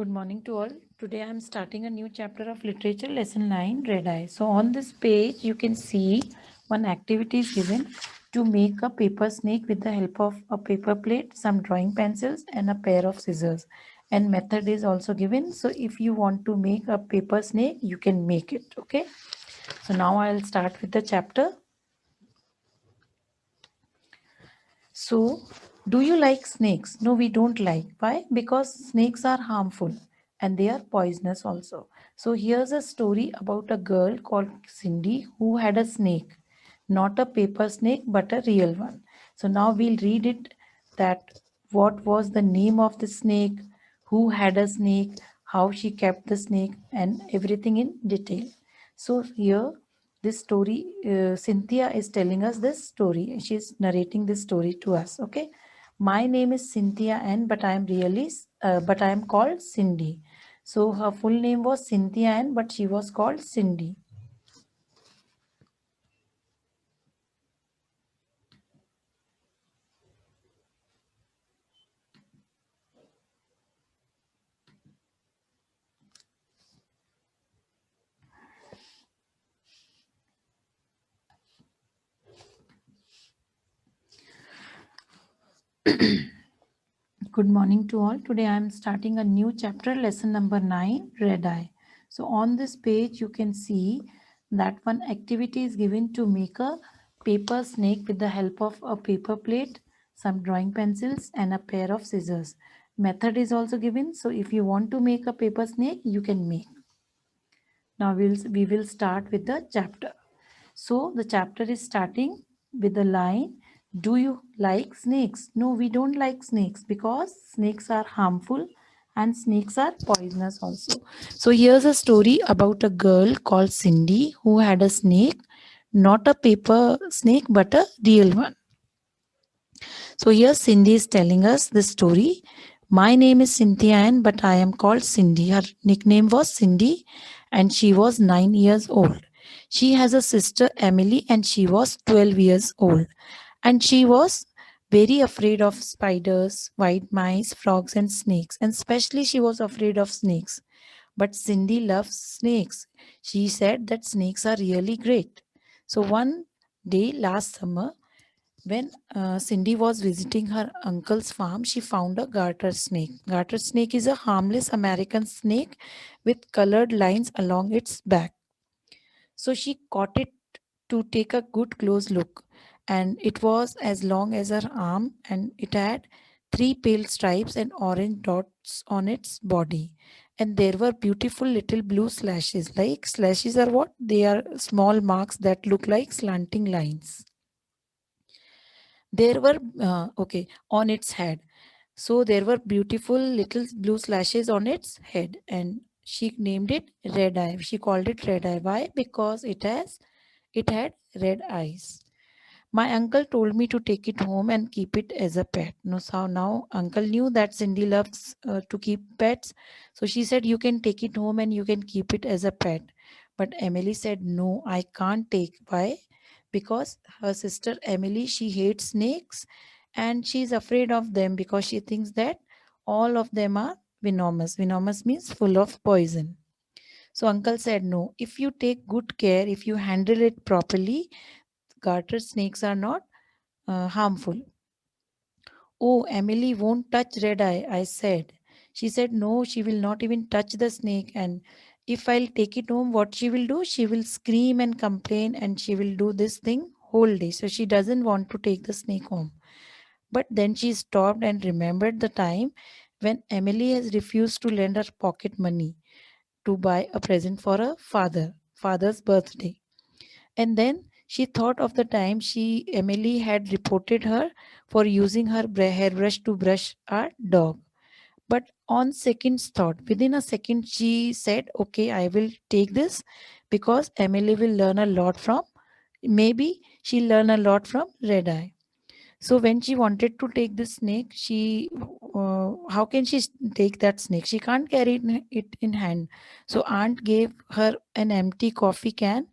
Good morning to all. Today I am starting a new chapter of literature, lesson 9, Red Eye. So on this page you can see one activity is given to make a paper snake with the help of a paper plate, some drawing pencils and a pair of scissors. And method is also given. So if you want to make a paper snake, you can make it. Okay. So now I'll start with the chapter. So, do you like snakes? No, we don't like. Why? Because snakes are harmful and they are poisonous also. So, here's a story about a girl called Cindy who had a snake. Not a paper snake, but a real one. So, now we'll read it that what was the name of the snake, who had a snake, how she kept the snake, and everything in detail. So, here this story, Cynthia is telling us this story. She's narrating this story to us. Okay, my name is Cynthia N, but I am called Cindy. So her full name was Cynthia N, but she was called Cindy. Good morning to all. Today I am starting a new chapter, lesson number 9, Red Eye. So on this page you can see that one activity is given to make a paper snake with the help of a paper plate, some drawing pencils and a pair of scissors. Method is also given. So if you want to make a paper snake, you can make. Now we will start with the chapter. So the chapter is starting with the line, do you like snakes? No, we don't like snakes because snakes are harmful and snakes are poisonous also. So here's a story about a girl called Cindy who had a snake, not a paper snake but a real one. So here Cindy is telling us the story. My name is Cynthia Ann, but I am called Cindy. Her nickname was Cindy and she was 9 years old. She has a sister Emily and she was 12 years old. And she was very afraid of spiders, white mice, frogs and snakes. And especially she was afraid of snakes. But Cindy loves snakes. She said that snakes are really great. So one day last summer, when Cindy was visiting her uncle's farm, she found a garter snake. Garter snake is a harmless American snake with colored lines along its back. So she caught it to take a good close look, and it was as long as her arm, and it had three pale stripes and orange dots on its body. And there were beautiful little blue slashes. Like slashes are what? They are small marks that look like slanting lines. There were on its head. So there were beautiful little blue slashes on its head, and she named it Red Eye. She called it Red Eye. Why? Because it had red eyes. My uncle told me to take it home and keep it as a pet. No, so now uncle knew that Cindy loves to keep pets, so she said you can take it home and you can keep it as a pet. But Emily said no, I can't take. Why? Because her sister Emily, she hates snakes and she's afraid of them because she thinks that all of them are venomous. Venomous means full of poison. So uncle said no. If you take good care, if you handle it properly, garter snakes are not harmful. Oh, Emily won't touch Red Eye, I said. She said no, she will not even touch the snake. And if I'll take it home, what she will do? She will scream and complain and she will do this thing whole day. So she doesn't want to take the snake home. But then she stopped and remembered the time when Emily has refused to lend her pocket money to buy a present for her father's birthday. And then she thought of the time Emily had reported her for using her hairbrush to brush our dog. But on second thought, within a second, she said, "Okay, I will take this because Emily will learn a lot from. Maybe she'll learn a lot from Red Eye." So when she wanted to take the snake, how can she take that snake? She can't carry it in hand. So aunt gave her an empty coffee can,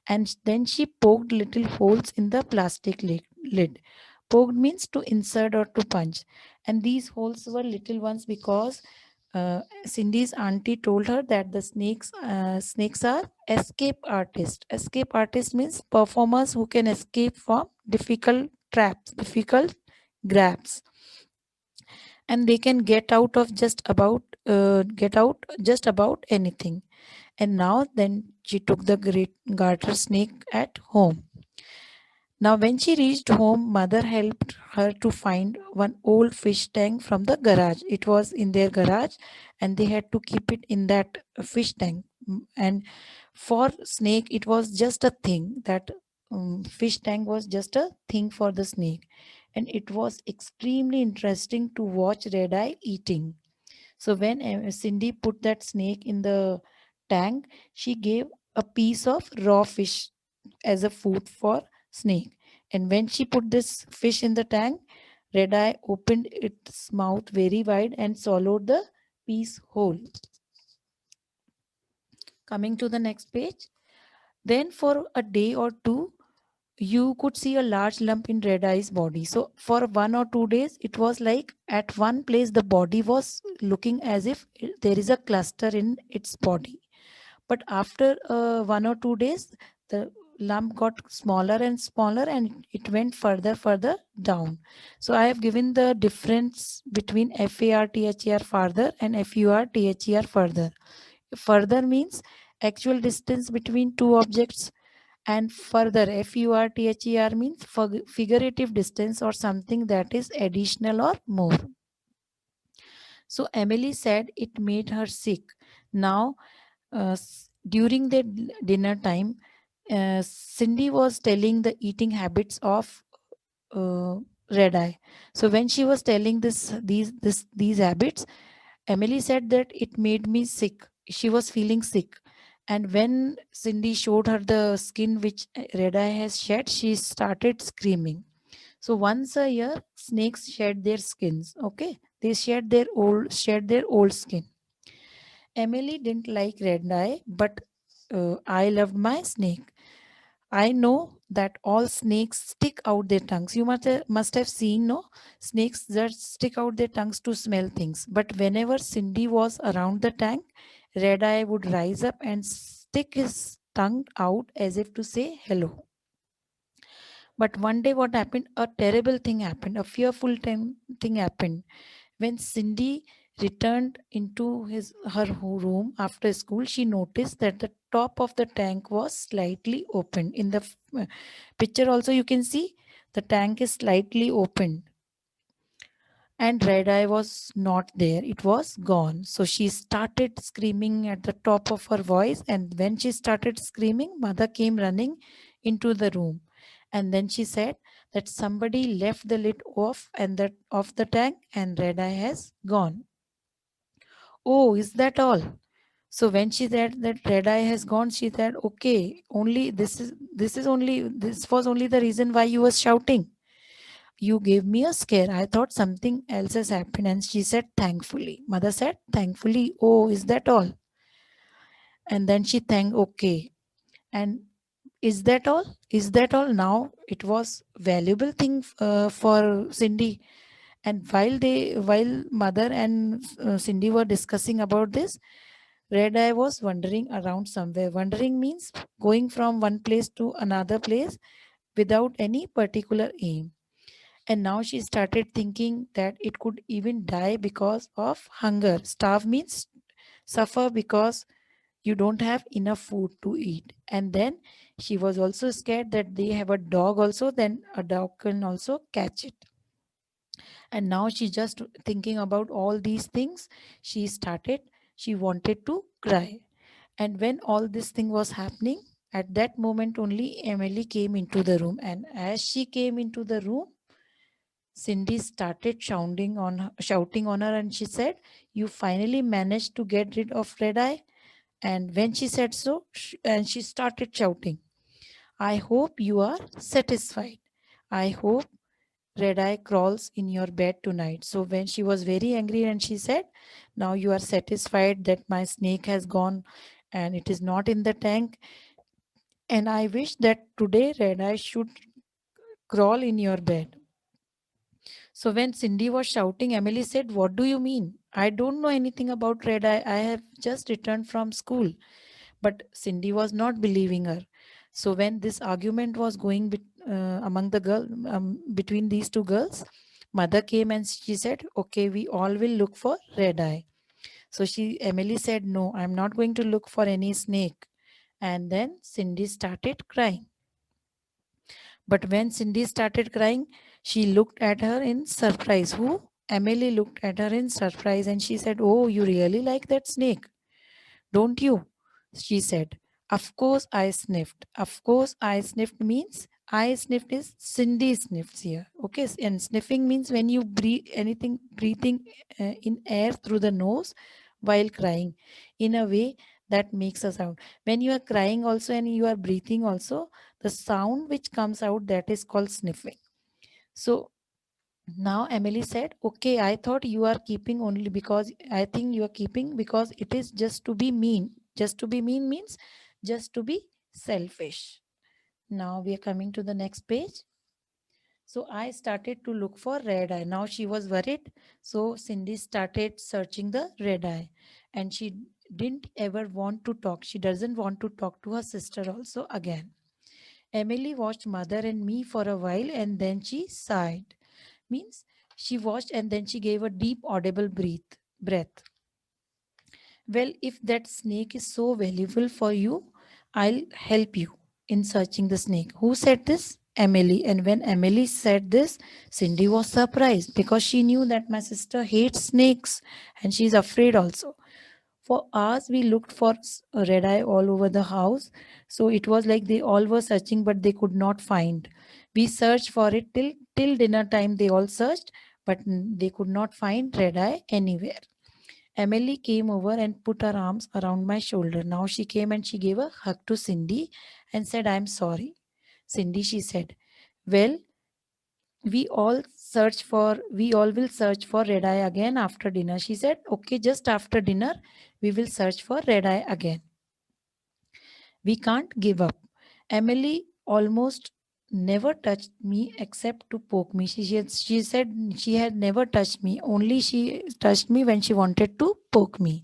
and then she poked little holes in the plastic lid. Poked means to insert or to punch, and these holes were little ones because Cindy's auntie told her that the snakes are escape artists. Escape artists means performers who can escape from difficult traps, difficult grabs, and they can get out just about anything. And now then she took the great garter snake at home. Now, when she reached home, mother helped her to find one old fish tank from the garage. It was in their garage, and they had to keep it in that fish tank. And for snake, it was just a thing. That fish tank was just a thing for the snake, and it was extremely interesting to watch Red Eye eating. So when Cindy put that snake in the tank, she gave a piece of raw fish as a food for snake. And when she put this fish in the tank, Red Eye opened its mouth very wide and swallowed the piece whole. Coming to the next page. Then for a day or two, you could see a large lump in Red Eye's body. So for 1 or 2 days, it was like at one place the body was looking as if there is a cluster in its body. But after 1 or 2 days, the lump got smaller and smaller, and it went further down. So I have given the difference between FARTHER farther and FURTHER further. Further means actual distance between two objects, and further FURTHER means figurative distance or something that is additional or more. So Emily said it made her sick. Now during the dinner time, Cindy was telling the eating habits of uh, Red Eye. So when she was telling these habits, Emily said that it made me sick. She was feeling sick. And when Cindy showed her the skin which Red Eye has shed, she started screaming. So once a year, snakes shed their skins. Okay, they shed their old skin. Emily didn't like Red Eye, but I loved my snake. I know that all snakes stick out their tongues. You must have seen, no, snakes that stick out their tongues to smell things. But whenever Cindy was around the tank, Red Eye would rise up and stick his tongue out as if to say hello. But one day, what happened? A terrible thing happened. A fearful thing happened when Cindy returned into her room after school. She noticed that the top of the tank was slightly open. In the picture, also, you can see the tank is slightly open, and Red Eye was not there. It was gone. So she started screaming at the top of her voice. And when she started screaming, mother came running into the room. And then she said that somebody left the lid off and that of the tank, and Red Eye has gone. Oh, is that all? So when she said that Red Eye has gone, she said, okay, only this was only the reason why you was shouting. You gave me a scare. I thought something else has happened. And she said, thankfully. Mother said, thankfully. Oh, is that all? And then she thanked, okay. And is that all? Is that all? Now it was valuable thing for Cindy. And while mother and Cindy were discussing about this, Red Eye was wandering around somewhere. Wandering means going from one place to another place without any particular aim. And now she started thinking that it could even die because of hunger. Starve means suffer because you don't have enough food to eat. And then she was also scared that they have a dog also, then a dog can also catch it. And now she just thinking about all these things. She wanted to cry. And when all this thing was happening, at that moment only Emily came into the room. And as she came into the room, Cindy started shouting on her, and she said, "You finally managed to get rid of Red Eye." And when she said so, and she started shouting, "I hope you are satisfied. I hope Red Eye crawls in your bed tonight." So when she was very angry, and she said, "Now you are satisfied that my snake has gone and it is not in the tank. And I wish that today Red Eye should crawl in your bed." So when Cindy was shouting, Emily said, "What do you mean?" I don't know anything about red eye. I have just returned from school. But Cindy was not believing her. So when this argument was going among the girl between these two girls, mother came and she said, "Okay, we all will look for red eye." So Emily said, "No, I'm not going to look for any snake." And then Cindy started crying. But when Cindy started crying, she looked at her in surprise. Who? Emily looked at her in surprise and she said, "Oh, you really like that snake, don't you?" She said. Of course I sniffed. Of course I sniffed means I sniffed is Cindy sniffs here. Okay. And sniffing means when you breathe anything, breathing in air through the nose while crying in a way that makes a sound. When you are crying also and you are breathing also, the sound which comes out, that is called sniffing. So now Emily said, "Okay, I thought you are keeping only because I think you are keeping because it is just to be mean." Just to be mean means just to be selfish. Now we are coming to the next page. So I started to look for red eye. Now she was worried. So Cindy started searching the red eye and she didn't ever want to talk. She doesn't want to talk to her sister also again. Emily watched mother and me for a while and then she sighed. Means she watched and then she gave a deep audible breath. "Well, if that snake is so valuable for you, I'll help you in searching the snake." Who said this? Emily. And when Emily said this, Cindy was surprised because she knew that my sister hates snakes and she's afraid also. For hours, we looked for red eye all over the house. So it was like they all were searching, but they could not find. We searched for it till dinner time. They all searched, but they could not find red eye anywhere. Emily came over and put her arms around my shoulder. Now she came and she gave a hug to Cindy and said, "I'm sorry." Cindy, she said, "Well, we all will search for red eye again after dinner." She said, "Okay, just after dinner we will search for red eye again. We can't give up." Emily almost never touched me except to poke me. She said she had never touched me, only she touched me when she wanted to poke me.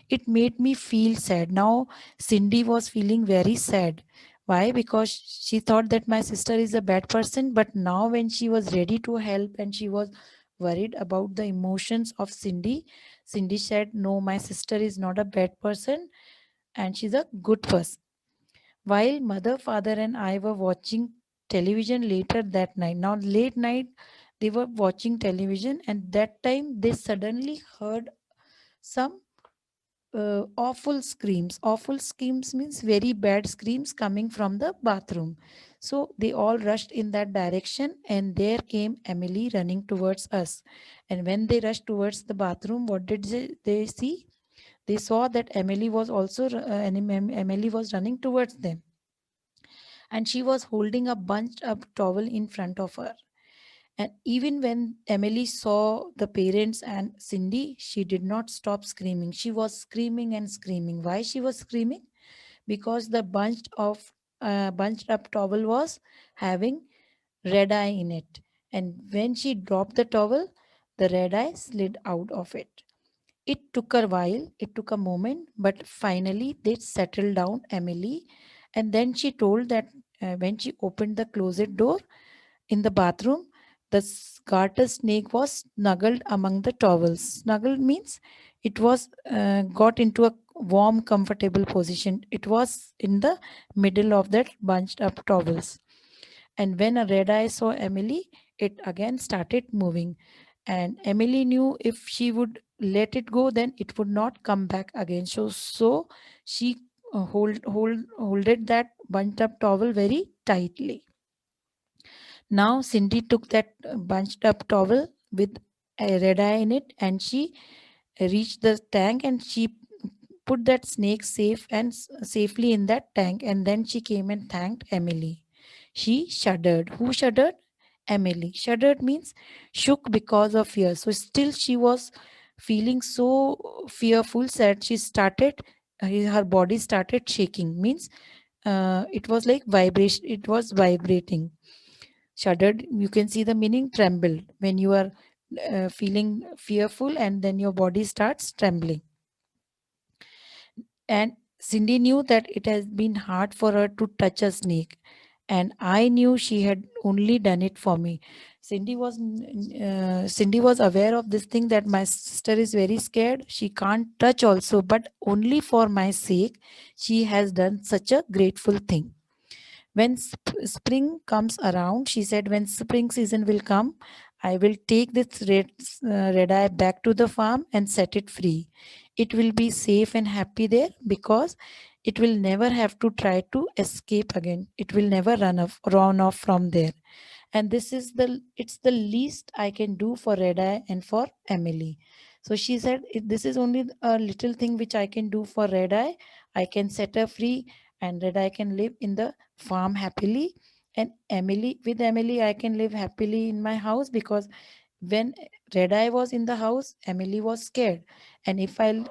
It made me feel sad. Now Cindy was feeling very sad. Why? Because she thought that my sister is a bad person, but now when she was ready to help and she was worried about the emotions of Cindy, Cindy said, "No, my sister is not a bad person and she's a good person." While mother, father, and I were watching television later that night. Now, late night, they were watching television, and that time they suddenly heard some awful screams. Awful screams means very bad screams coming from the bathroom. So they all rushed in that direction, and there came Emily running towards us. And when they rushed towards the bathroom, what did they see? They saw that Emily was also Emily was running towards them, and she was holding a bunched up towel in front of her. And even when Emily saw the parents and Cindy, she did not stop screaming. She was screaming and screaming. Why she was screaming? Because the bunched up towel was having red eye in it. And when she dropped the towel, the red eye slid out of it. It took a while, it took a moment, but finally they settled down, Emily. And then she told that when she opened the closet door in the bathroom, the garter snake was snuggled among the towels. Snuggled means it was got into a warm, comfortable position. It was in the middle of that bunched up towels. And when a red eye saw Emily, it again started moving. And Emily knew if she would let it go, then it would not come back again. So she holded that bunched up towel very tightly. Now Cindy took that bunched up towel with a red eye in it and she reached the tank and she put that snake safely in that tank, and then she came and thanked Emily. She shuddered. Who shuddered? Emily. Shuddered means shook because of fear. So still she was feeling so fearful that she started her body started shaking. Means it was like vibration. It was vibrating. Shuddered, you can see the meaning trembled. When you are feeling fearful, and then your body starts trembling. And Cindy knew that it has been hard for her to touch a snake, and I knew she had only done it for me. Cindy was aware of this thing, that my sister is very scared. She can't touch also, but only for my sake, she has done such a grateful thing. When spring comes around, she said, when spring season will come, I will take this red eye back to the farm and set it free. It will be safe and happy there, because it will never have to try to escape again. It will never run off from there. And this is it's the least I can do for Red Eye and for Emily. So she said, this is only a little thing which I can do for Red Eye. I can set her free, and Red Eye can live in the farm happily, and Emily I can live happily in my house, because when Red Eye was in the house, Emily was scared. And if I